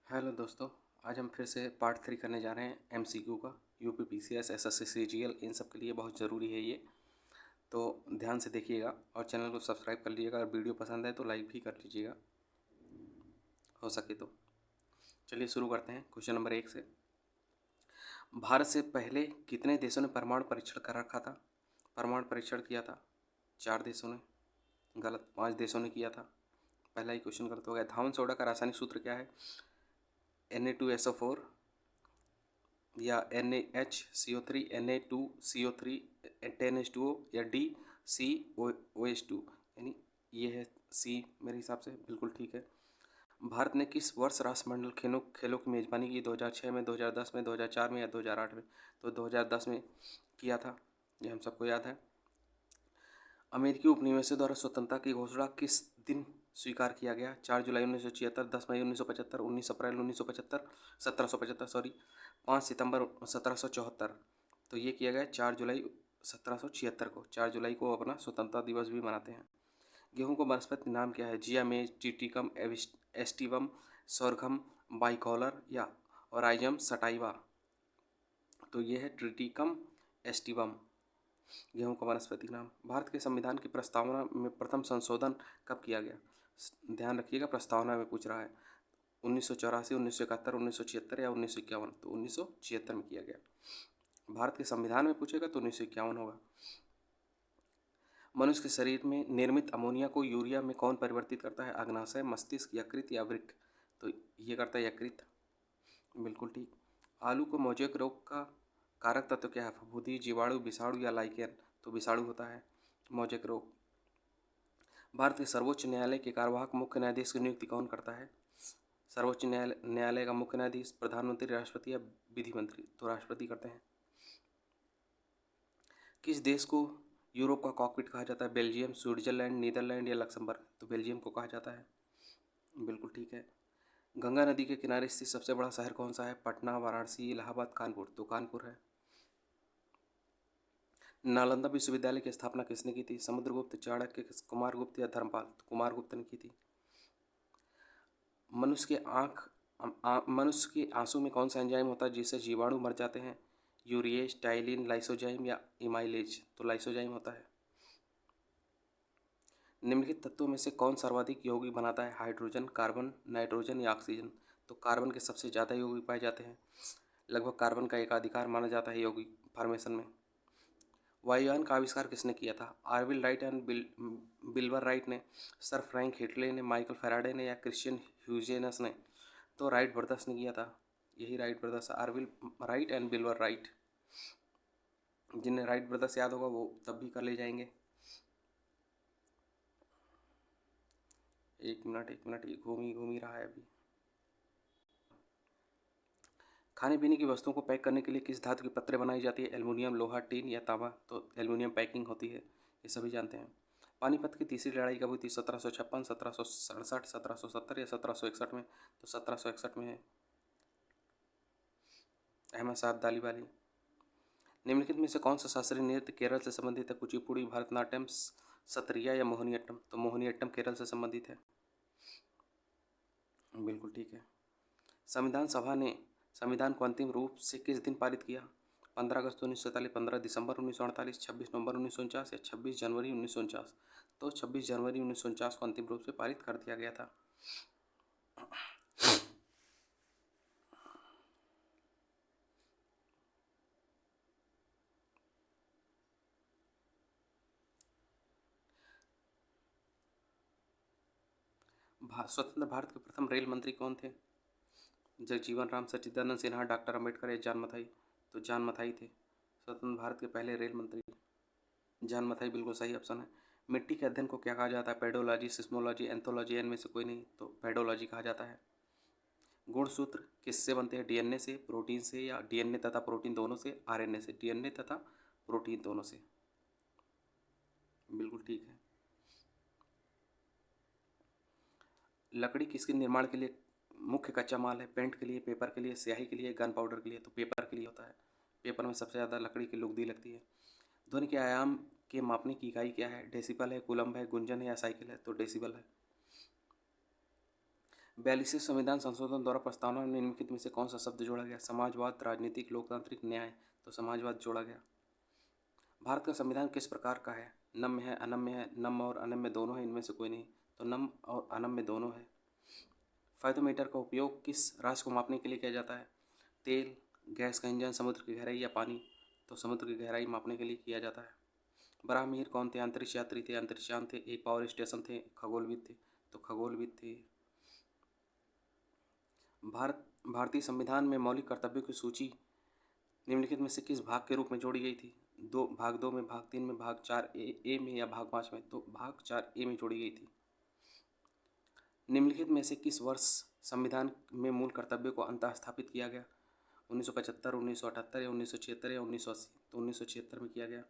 Hello दोस्तों, आज हम फिर से पार्ट 3 करने जा रहे हैं एमसीक्यू का। यूपी पीसीएस एसएससी सीजीएल इन सब के लिए बहुत ज़रूरी है ये, तो ध्यान से देखिएगा और चैनल को सब्सक्राइब कर लीजिएगा। अगर वीडियो पसंद है तो लाइक भी कर लीजिएगा हो सके तो। चलिए शुरू करते हैं क्वेश्चन नंबर 1 से। भारत से पहले कितने देशों ने परमाणु परीक्षण कर रखा था? परमाणु परीक्षण किया था 4 देशों ने। गलत, 5 देशों ने किया था। पहला ही क्वेश्चन गलत हो गया। धावन सोडा का रासायनिक सूत्र क्या है? Na2SO4 या NaHCO3 Na2CO3 10H2O या DCOOH2, यानी ये है सी मेरे हिसाब से बिल्कुल ठीक है। भारत ने किस वर्ष राष्ट्रमंडल खेलों की मेज़बानी की? 2006 में, 2010 में, 2004 में या 2008 में? तो 2010 में किया था, ये हम सबको याद है। अमेरिकी उपनिवेशों द्वारा स्वतंत्रता की घोषणा किस दिन स्वीकार किया गया? 4 जुलाई 1976, 10 मई 1975, 19 अप्रैल 1975, 1775 सॉरी, 5 सितंबर 1774। तो ये किया गया 4 जुलाई 1776 को। 4 जुलाई को अपना स्वतंत्रता दिवस भी मनाते हैं। गेहूं का वनस्पति नाम क्या है? जिया मेज, टिटिकम एस्टिवम, सोरघम, बाइकॉलर या ओराइजम सटाइवा? तो ये है ट्रिटिकम एस्टिवम, गेहूं का वनस्पति नाम। भारत के संविधान की प्रस्तावना में प्रथम संशोधन कब किया गया? ध्यान रखिएगा, प्रस्तावना में पूछ रहा है। 1984, 1971, 1976 या 1951? तो 1976 में किया गया। भारत के संविधान में पूछेगा तो 1951 होगा। मनुष्य के शरीर में निर्मित अमोनिया को यूरिया में कौन परिवर्तित करता है? अग्नाशय, मस्तिष्क, यकृत या वृक्क? तो ये करता है यकृत, बिल्कुल ठीक। आलू को मोजेक रोग का कारक तत्व क्या है? फफूंदी, जीवाणु, विषाणु या लाइकेन? तो विषाणु होता है मोजेक रोग। भारत के सर्वोच्च न्यायालय के कार्यवाहक मुख्य न्यायाधीश की नियुक्ति कौन करता है? सर्वोच्च न्यायालय का मुख्य न्यायाधीश प्रधानमंत्री, राष्ट्रपति या विधि मंत्री? तो राष्ट्रपति करते हैं। किस देश को यूरोप का कॉकपिट कहा जाता है? बेल्जियम, स्विट्जरलैंड, नीदरलैंड या लक्समबर्ग? तो बेल्जियम को कहा जाता है, बिल्कुल ठीक है। गंगा नदी के किनारे स्थित सबसे बड़ा शहर कौन सा है? पटना, वाराणसी, इलाहाबाद, कानपुर? तो कानपुर है। नालंदा विश्वविद्यालय की स्थापना किसने की थी? समुद्रगुप्त, चाणक्य, कुमारगुप्त या धर्मपाल? तो कुमारगुप्त ने की थी। मनुष्य के आंसू में कौन सा एंजाइम होता है जिससे जीवाणु मर जाते हैं? यूरिएज, टाइलिन, लाइसोजाइम या इमाइलेज? तो लाइसोजाइम होता है। निम्नलिखित तत्वों में से कौन सर्वाधिक यौगिक बनाता है? हाइड्रोजन, कार्बन, नाइट्रोजन या ऑक्सीजन? तो कार्बन के सबसे ज़्यादा यौगिक पाए जाते हैं। लगभग कार्बन का एकाधिकार माना जाता है यौगिक फॉर्मेशन में। वायुयान का आविष्कार किसने किया था? आर्विल राइट एंड बिल्बर राइट ने, सर फ्रैंक हिटले ने, माइकल फैराडे ने या क्रिश्चियन ह्यूजेनस ने? तो राइट ब्रदर्स ने किया था। यही Wright brothers, Orville Wright and Wilbur Wright. जिन्हें राइट ब्रदर्स याद होगा वो तब भी कर ले जाएंगे। एक मिनट, ये घूम ही रहा है अभी। खाने पीने की वस्तुओं को पैक करने के लिए किस धातु की पत्रे बनाई जाती है? एल्युमिनियम, लोहा, टीन या तांबा? तो एल्युमिनियम पैकिंग होती है, ये सभी जानते हैं। पानीपत की तीसरी लड़ाई कब हुई थी? 1756, 1767, 1770 या 1761 में? तो 1761 में है, अहमद साहब अब्दाली वाली। निम्नलिखित में से कौन सा शास्त्रीय नृत्य केरल से संबंधित है? कुचिपुड़ी, भरतनाट्यम, सत्रिया या मोहिनीअट्टम? तो मोहिनीअट्टम केरल से संबंधित है, बिल्कुल ठीक है। संविधान सभा ने संविधान को अंतिम रूप से किस दिन पारित किया? 15 अगस्त 1947, 15 दिसंबर 1948, 26 नवंबर 1949 या 26 जनवरी 1949? तो 26 जनवरी 1949 को अंतिम रूप से पारित कर दिया गया था। स्वतंत्र भारत के प्रथम रेल मंत्री कौन थे? जगजीवन राम, सच्चिदानंद सिन्हा, डॉक्टर अम्बेडकर या जॉन मथाई? तो जॉन मथाई थे स्वतंत्र भारत के पहले रेल मंत्री। जॉन मथाई बिल्कुल सही ऑप्शन है। मिट्टी के अध्ययन को क्या कहा जाता है? Pedology, seismology, anthology? इनमें से कोई नहीं, तो पेडोलॉजी कहा जाता है। गुणसूत्र किससे बनते हैं? डीएनए से, प्रोटीन से या डीएनए तथा प्रोटीन दोनों से? आरएनए से। डीएनए तथा प्रोटीन दोनों से, बिल्कुल ठीक है। लकड़ी किसके निर्माण के लिए मुख्य कच्चा माल है? पेंट के लिए, पेपर के लिए, स्याही के लिए, गन पाउडर के लिए? तो पेपर के लिए होता है। पेपर में सबसे ज़्यादा लकड़ी की लुगदी लगती है। ध्वनि के आयाम के मापने की इकाई क्या है? डेसिबल है, कूलम्ब है, गुंजन है या साइकिल है? तो डेसिबल है। 42वें संविधान संशोधन द्वारा प्रस्तावना में निम्नलिखित में से कौन सा शब्द जोड़ा गया? समाजवाद, राजनीतिक, लोकतांत्रिक, न्याय। तो समाजवाद जोड़ा गया। भारत का संविधान किस प्रकार का है? नम्य है, अनम्य है, नम्य और अनम्य दोनों है, इनमें से कोई नहीं। तो नम्य और अनम्य दोनों है। फायदोमीटर का उपयोग किस राशि को मापने के लिए किया जाता है? तेल, गैस का इंजन, समुद्र की गहराई या पानी? तो समुद्र की गहराई मापने के लिए किया जाता है। बराहमीर कौन थे? अंतरिक्ष यात्री थे, अंतरिक्षयान थे, एक पावर स्टेशन थे, खगोलविद थे। तो खगोलविद थे। भारतीय संविधान में मौलिक कर्तव्यों की सूची निम्नलिखित में से किस भाग के रूप में जोड़ी गई थी? भाग 2 में, भाग 3 में, भाग 4 ए में या भाग 5 में? तो भाग 4 ए में जोड़ी गई थी। निम्नलिखित में से किस वर्ष संविधान में मूल कर्तव्यों को अंतः स्थापित किया गया? 1975, 1978 या 1976 या 1980? तो 1976 में किया गया।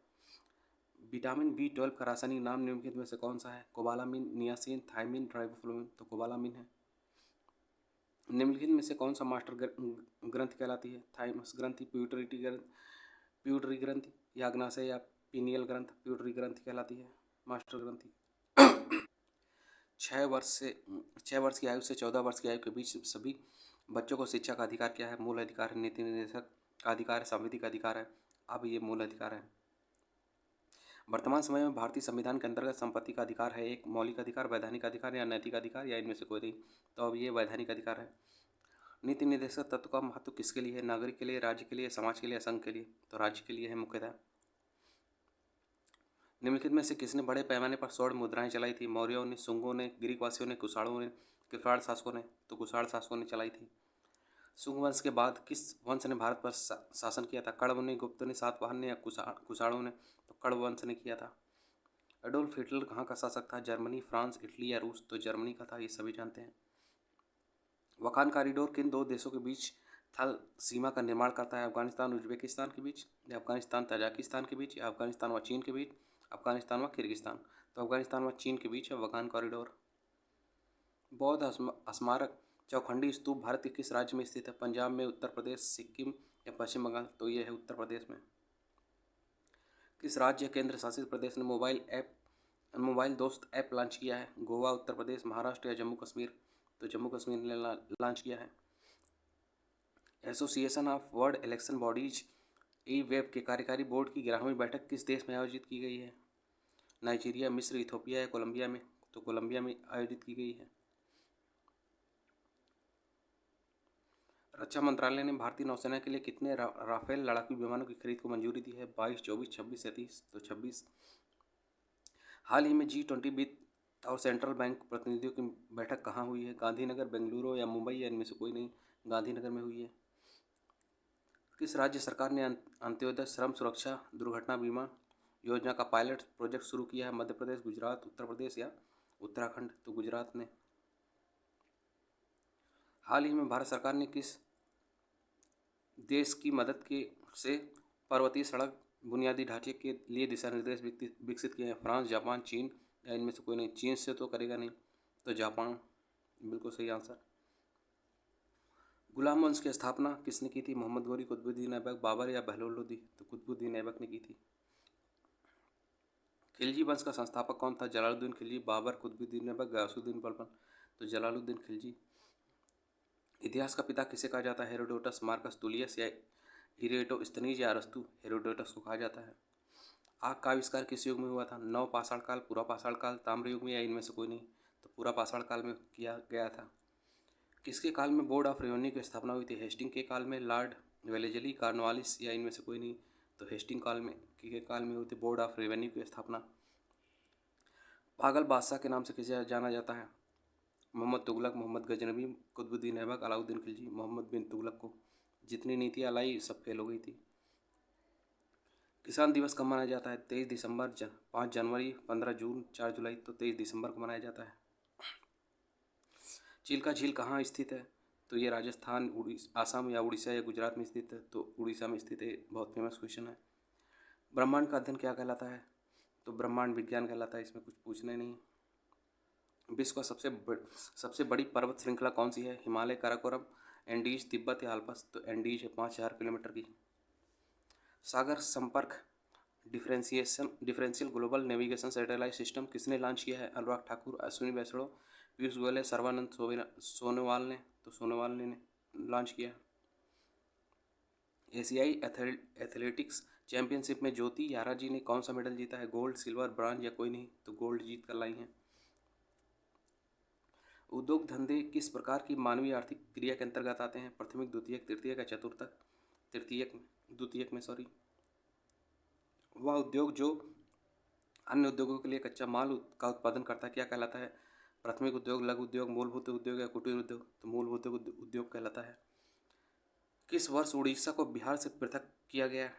विटामिन B12 का रासायनिक नाम निम्नलिखित में से कौन सा है? Cobalamin, niacin, thiamine, riboflavin? तो कोबालामिन है। निम्नलिखित में से कौन सा मास्टर ग्रंथ कहलाती है? थाइमस ग्रंथि, प्यूटरी ग्रंथि, या अग्नाशय या पीनियल ग्रंथ? प्यूटरी ग्रंथि कहलाती है मास्टर ग्रंथि। 6 वर्ष की आयु से 14 वर्ष की आयु के बीच सभी बच्चों को शिक्षा का अधिकार क्या है? मूल अधिकार है, नीति निर्देशक का अधिकार है, संविधिक अधिकार है। अब ये मूल अधिकार है। वर्तमान समय में भारतीय संविधान के अंतर्गत संपत्ति का अधिकार है एक मौलिक अधिकार, वैधानिक अधिकार या नैतिक अधिकार, या इनमें से कोई नहीं। तो अब ये वैधानिक अधिकार है। नीति निर्देशक तत्व का महत्व किसके लिए है? नागरिक के लिए, राज्य के लिए, समाज के लिए, संघ के लिए? तो राज्य के लिए है मुख्यतः। निम्नलिखित में से किसने बड़े पैमाने पर स्वर्ण मुद्राएं चलाई थी? मौर्यों ने, शुंगों ने, ग्रीक वासियों ने, कुषाणों ने, किफाड़ शासकों ने? तो कुषाण शासकों ने चलाई थी। शुंग वंश के बाद किस वंश ने भारत पर शासन किया था? कण्व ने, गुप्त ने, सातवाहन ने, या कुषाणों ने? तो कण्व वंश ने किया था। एडोल्फ हिटलर कहाँ का शासक था? जर्मनी, फ्रांस, इटली या रूस? तो जर्मनी का था, ये सभी जानते हैं। वखान कॉरिडोर किन दो देशों के बीच थल सीमा का निर्माण करता है? अफगानिस्तान उज्बेकिस्तान के बीच, या अफगानिस्तान तजाकिस्तान के बीच, या अफगानिस्तान व चीन के बीच, अफगानिस्तान व किर्गिस्तान? तो अफगानिस्तान व चीन के बीच है वखान कॉरिडोर। बौद्ध स्मारक चौखंडी स्तूप भारत के किस राज्य में स्थित है? पंजाब में, उत्तर प्रदेश, सिक्किम या पश्चिम बंगाल? तो ये है उत्तर प्रदेश में। किस राज्य केंद्र शासित प्रदेश ने मोबाइल दोस्त ऐप लॉन्च किया है? गोवा, उत्तर प्रदेश, महाराष्ट्र या जम्मू कश्मीर? तो जम्मू कश्मीर ने लॉन्च किया है। Association of world election bodies E web के कार्यकारी बोर्ड की 11वीं बैठक किस देश में आयोजित की गई है? नाइजीरिया, मिस्र, इथोपिया या कोलंबिया में? तो कोलंबिया में आयोजित की गई है। रक्षा मंत्रालय ने भारतीय नौसेना के लिए कितने राफेल लड़ाकू विमानों की खरीद को मंजूरी दी है? 22, 24, 26 या 30? तो 26। हाल ही में G20 वित्त और सेंट्रल बैंक प्रतिनिधियों की बैठक कहाँ हुई है? गांधीनगर, बेंगलुरु या मुंबई, या इनमें से कोई नहीं? गांधीनगर में हुई है। किस राज्य सरकार ने अंत्योदय श्रम सुरक्षा दुर्घटना बीमा योजना का पायलट प्रोजेक्ट शुरू किया है? मध्य प्रदेश, गुजरात, उत्तर प्रदेश या उत्तराखंड? तो गुजरात ने। हाल ही में भारत सरकार ने किस देश की मदद से पर्वतीय सड़क बुनियादी ढांचे के लिए दिशा निर्देश विकसित किए हैं? फ्रांस, जापान, चीन या इनमें से कोई नहीं? चीन से तो करेगा नहीं, तो जापान बिल्कुल सही आंसर। गुलाम वंश की स्थापना किसने की थी? मोहम्मद गोरी, कुतुबुद्दीन ऐबक, बाबर या बहलोल लोदी? तो कुतुबुद्दीन ऐबक ने की थी। खिलजी वंश का संस्थापक कौन था? जलालुद्दीन खिलजी, बाबर, कुतुबुद्दीन ऐबक, गयासुद्दीन बलबन? तो जलालुद्दीन खिलजी। इतिहास का पिता किसे कहा जाता है? हेरोडोटस, मार्कस तुलियस या इरेटोस्थनीज या अरस्तु? हेरोडोटस को कहा जाता है। आग का आविष्कार किस युग में हुआ था? नव पाषाण काल, पूरा पाषाण काल, ताम्र युग में, या इनमें से कोई नहीं? तो पूरा पाषाण काल में किया गया था। किसके काल में बोर्ड ऑफ रेवेन्यू की स्थापना हुई थी? हेस्टिंग के काल में, लॉर्ड वेलेजली, कॉर्नवालिस या इनमें से कोई नहीं? तो हेस्टिंग के काल में हुई थी बोर्ड ऑफ रेवेन्यू की स्थापना। पागल बादशाह के नाम से किसे जाना जाता है? मोहम्मद तुगलक, मोहम्मद गजनबी, कुतुबुद्दीन ऐबक, अलाउद्दीन खिलजी? मोहम्मद बिन तुगलक को। जितनी नीतियाँ लाई सब फेल हो गई थी। किसान दिवस कब मनाया जाता है? 23 दिसंबर, 5 जनवरी, 15 जून, 4 जुलाई? तो 23 दिसंबर को मनाया जाता है। चिल्का झील कहाँ स्थित है? तो ये राजस्थान, आसाम या उड़ीसा या गुजरात में स्थित है? तो उड़ीसा में स्थित है। बहुत फेमस क्वेश्चन है। ब्रह्मांड का अध्ययन क्या कहलाता है? तो ब्रह्मांड विज्ञान कहलाता है, इसमें कुछ पूछना ही नहीं। विश्व का सबसे बड़ी पर्वत श्रृंखला कौन सी है? हिमालय, काराकोरम, एंडीज, तिब्बत या आल्प्स? तो एंडीज है, 5000 किलोमीटर की। सागर संपर्क differential global navigation satellite system किसने लॉन्च किया है? अनुराग ठाकुर, अश्विनी वैष्णव, पीयूष गोयल है, सर्बानंद सोनोवाल ने लॉन्च किया। एशियाई एथलेटिक्स चैंपियनशिप में ज्योति याराजी ने कौन सा मेडल जीता है? गोल्ड, सिल्वर, ब्रॉन्ज या कोई नहीं? तो गोल्ड जीत कर लाई हैं। उद्योग धंधे किस प्रकार की मानवीय आर्थिक क्रिया के अंतर्गत आते हैं? प्राथमिक, द्वितीयक, तृतीयक या चतुर्थक? द्वितीयक में सॉरी। वह उद्योग जो अन्य उद्योगों के लिए कच्चा माल का उत्पादन करता है क्या कहलाता है? प्राथमिक उद्योग, लघु उद्योग, मूलभूत उद्योग या कुटीर उद्योग? तो मूलभूत उद्योग कहलाता है। किस वर्ष उड़ीसा को बिहार से पृथक किया गया?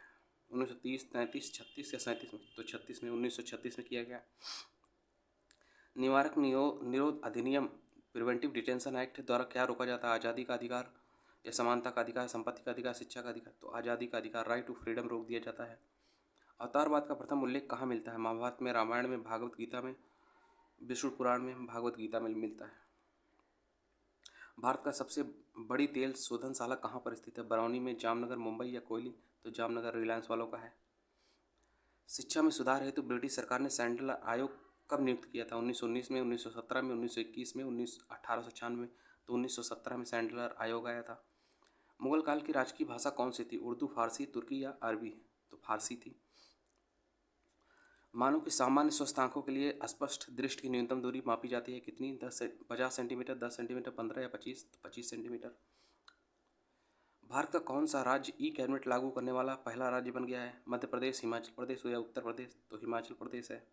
1930, 33, 36 या 37 में? तो 36 में, 1936 में किया गया। निवारक निरोध अधिनियम प्रिवेंटिव डिटेंशन एक्ट द्वारा क्या रोका जाता है? आज़ादी का अधिकार या समानता का अधिकार, संपत्ति का अधिकार, शिक्षा का अधिकार? तो आज़ादी का अधिकार, राइट टू फ्रीडम रोक दिया जाता है। अवतारवाद का प्रथम उल्लेख कहाँ मिलता है? महाभारत में, रामायण में, भागवत गीता में, विष्णु पुराण में, भागवत गीता में मिलता है। भारत का सबसे बड़ी तेल शोधनशाला कहाँ पर स्थित है? बरौनी में, जामनगर, मुंबई या कोयली? तो जामनगर रिलायंस वालों का है। शिक्षा में सुधार हेतु ब्रिटिश सरकार ने सैंडलर आयोग कब नियुक्त किया था? 1919 में, 1917 में, 1921 में, 1896 में? तो 1917 में सैंडलर आयोग आया था। मुगल काल की राजकीय भाषा कौन सी थी? उर्दू, फारसी, तुर्की या अरबी? तो फारसी थी। मानव की सामान्य स्वस्थ आंखों के लिए स्पष्ट दृष्टि की न्यूनतम दूरी मापी जाती है कितनी? 50 सेंटीमीटर, 10 सेंटीमीटर, 15 या 25? तो 25 सेंटीमीटर। भारत का कौन सा राज्य ई कैबिनेट लागू करने वाला पहला राज्य बन गया है? मध्य प्रदेश, हिमाचल प्रदेश या उत्तर प्रदेश? तो हिमाचल प्रदेश है।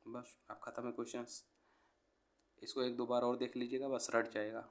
बस अब खत्म है क्वेश्चंस। इसको एक दो बार और देख लीजिएगा, बस रट जाएगा।